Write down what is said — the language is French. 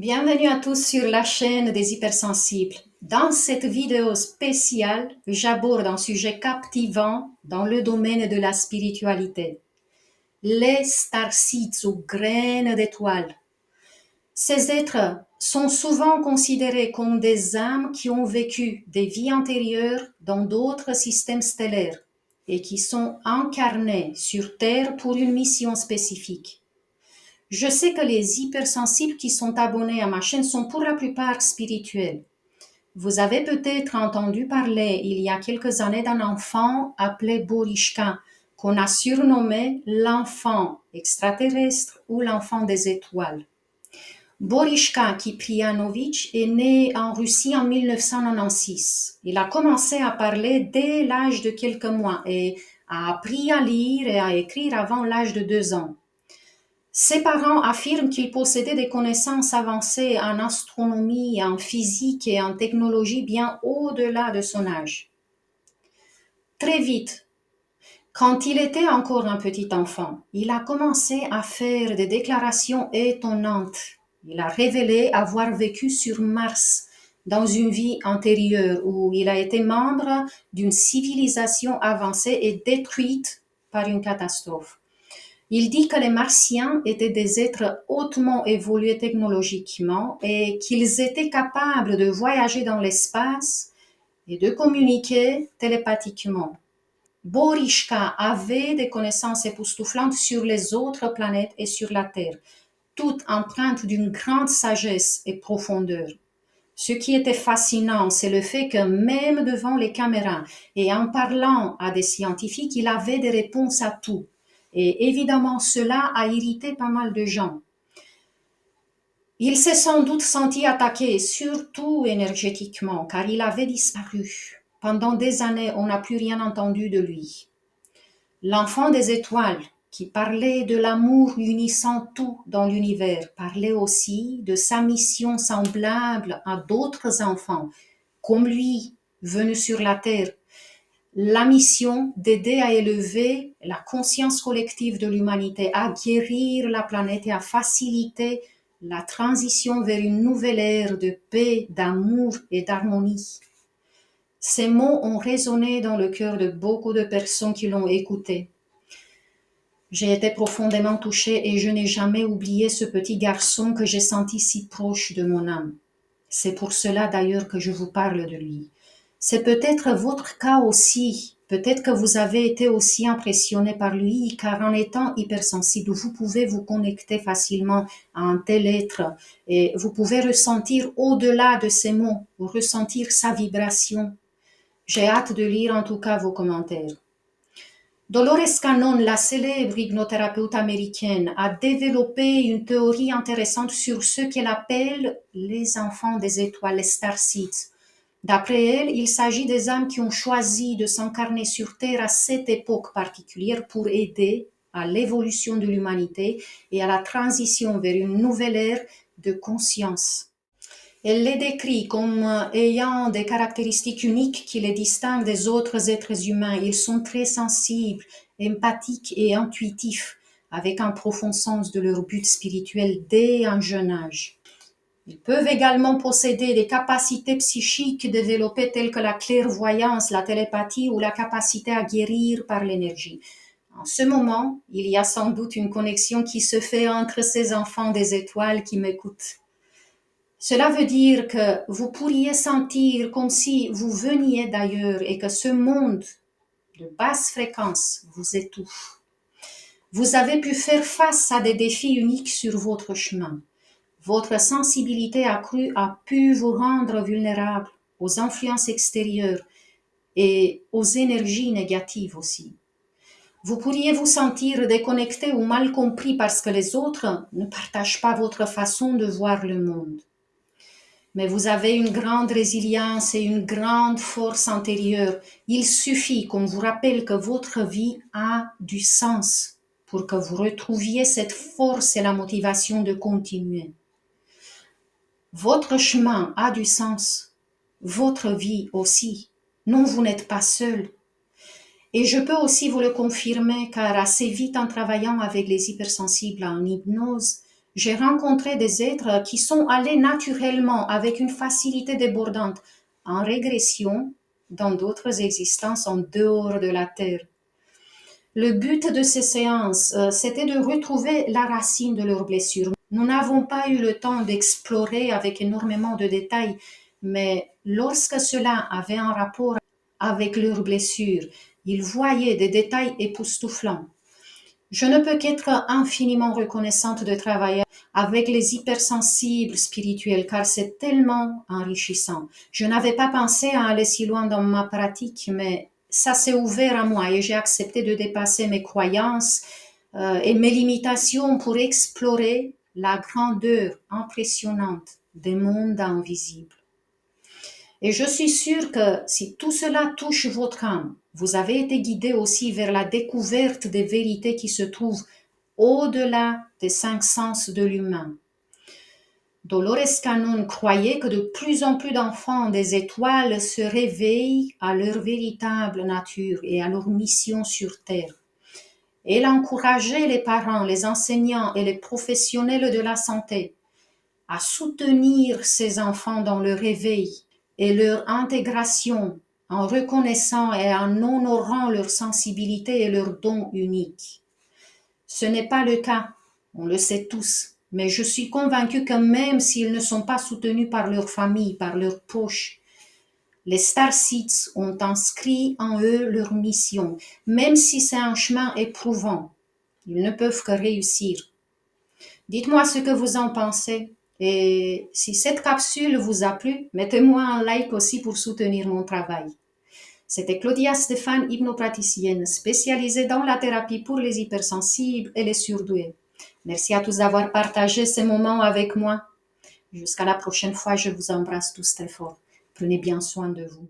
Bienvenue à tous sur la chaîne des hypersensibles. Dans cette vidéo spéciale, j'aborde un sujet captivant dans le domaine de la spiritualité. Les starseeds ou graines d'étoiles. Ces êtres sont souvent considérés comme des âmes qui ont vécu des vies antérieures dans d'autres systèmes stellaires et qui sont incarnées sur Terre pour une mission spécifique. Je sais que les hypersensibles qui sont abonnés à ma chaîne sont pour la plupart spirituels. Vous avez peut-être entendu parler il y a quelques années d'un enfant appelé Borishka, qu'on a surnommé l'enfant extraterrestre ou l'enfant des étoiles. Borishka Kiprianovitch est né en Russie en 1996. Il a commencé à parler dès l'âge de quelques mois et a appris à lire et à écrire avant l'âge de 2 ans. Ses parents affirment qu'il possédait des connaissances avancées en astronomie, en physique et en technologie bien au-delà de son âge. Très vite, quand il était encore un petit enfant, il a commencé à faire des déclarations étonnantes. Il a révélé avoir vécu sur Mars dans une vie antérieure où il a été membre d'une civilisation avancée et détruite par une catastrophe. Il dit que les Martiens étaient des êtres hautement évolués technologiquement et qu'ils étaient capables de voyager dans l'espace et de communiquer télépathiquement. Borishka avait des connaissances époustouflantes sur les autres planètes et sur la Terre, toutes empreintes d'une grande sagesse et profondeur. Ce qui était fascinant, c'est le fait que même devant les caméras et en parlant à des scientifiques, il avait des réponses à tout. Et évidemment, cela a irrité pas mal de gens. Il s'est sans doute senti attaqué, surtout énergétiquement, car il avait disparu. Pendant des années, on n'a plus rien entendu de lui. L'enfant des étoiles, qui parlait de l'amour unissant tout dans l'univers, parlait aussi de sa mission semblable à d'autres enfants, comme lui, venus sur la Terre. La mission d'aider à élever la conscience collective de l'humanité, à guérir la planète et à faciliter la transition vers une nouvelle ère de paix, d'amour et d'harmonie. Ces mots ont résonné dans le cœur de beaucoup de personnes qui l'ont écouté. J'ai été profondément touchée et je n'ai jamais oublié ce petit garçon que j'ai senti si proche de mon âme. C'est pour cela d'ailleurs que je vous parle de lui. C'est peut-être votre cas aussi. Peut-être que vous avez été aussi impressionné par lui, car en étant hypersensible, vous pouvez vous connecter facilement à un tel être et vous pouvez ressentir au-delà de ces mots, ressentir sa vibration. J'ai hâte de lire en tout cas vos commentaires. Dolores Cannon, la célèbre hypnothérapeute américaine, a développé une théorie intéressante sur ce qu'elle appelle les enfants des étoiles, les starseeds. D'après elle, il s'agit des âmes qui ont choisi de s'incarner sur Terre à cette époque particulière pour aider à l'évolution de l'humanité et à la transition vers une nouvelle ère de conscience. Elle les décrit comme ayant des caractéristiques uniques qui les distinguent des autres êtres humains. Ils sont très sensibles, empathiques et intuitifs, avec un profond sens de leur but spirituel dès un jeune âge. Ils peuvent également posséder des capacités psychiques développées telles que la clairvoyance, la télépathie ou la capacité à guérir par l'énergie. En ce moment, il y a sans doute une connexion qui se fait entre ces enfants des étoiles qui m'écoutent. Cela veut dire que vous pourriez sentir comme si vous veniez d'ailleurs et que ce monde de basse fréquence vous étouffe. Vous avez pu faire face à des défis uniques sur votre chemin. Votre sensibilité accrue a pu vous rendre vulnérable aux influences extérieures et aux énergies négatives aussi. Vous pourriez vous sentir déconnecté ou mal compris parce que les autres ne partagent pas votre façon de voir le monde. Mais vous avez une grande résilience et une grande force intérieure. Il suffit qu'on vous rappelle que votre vie a du sens pour que vous retrouviez cette force et la motivation de continuer. Votre chemin a du sens, votre vie aussi. Non, vous n'êtes pas seul. Et je peux aussi vous le confirmer car assez vite en travaillant avec les hypersensibles en hypnose, J'ai rencontré des êtres qui sont allés naturellement avec une facilité débordante en régression dans d'autres existences en dehors de la Terre. Le but de ces séances, c'était de retrouver la racine de leurs blessures. Nous n'avons pas eu le temps d'explorer avec énormément de détails, mais lorsque cela avait un rapport avec leurs blessures, ils voyaient des détails époustouflants. Je ne peux qu'être infiniment reconnaissante de travailler avec les hypersensibles spirituels car c'est tellement enrichissant. Je n'avais pas pensé à aller si loin dans ma pratique, mais ça s'est ouvert à moi et j'ai accepté de dépasser mes croyances et mes limitations pour explorer la grandeur impressionnante des mondes invisibles. Et je suis sûre que si tout cela touche votre âme, vous avez été guidé aussi vers la découverte des vérités qui se trouvent au-delà des 5 sens de l'humain. Dolores Cannon croyait que de plus en plus d'enfants des étoiles se réveillent à leur véritable nature et à leur mission sur Terre. Elle encourageait les parents, les enseignants et les professionnels de la santé à soutenir ces enfants dans leur réveil et leur intégration en reconnaissant et en honorant leur sensibilité et leurs dons uniques. Ce n'est pas le cas, on le sait tous, mais je suis convaincue que même s'ils ne sont pas soutenus par leur famille, par leurs proches, les Starseeds ont inscrit en eux leur mission, même si c'est un chemin éprouvant. Ils ne peuvent que réussir. Dites-moi ce que vous en pensez. Et si cette capsule vous a plu, mettez-moi un like aussi pour soutenir mon travail. C'était Claudia Stéphane, hypnopraticienne spécialisée dans la thérapie pour les hypersensibles et les surdoués. Merci à tous d'avoir partagé ces moments avec moi. Jusqu'à la prochaine fois, je vous embrasse tous très fort. Prenez bien soin de vous.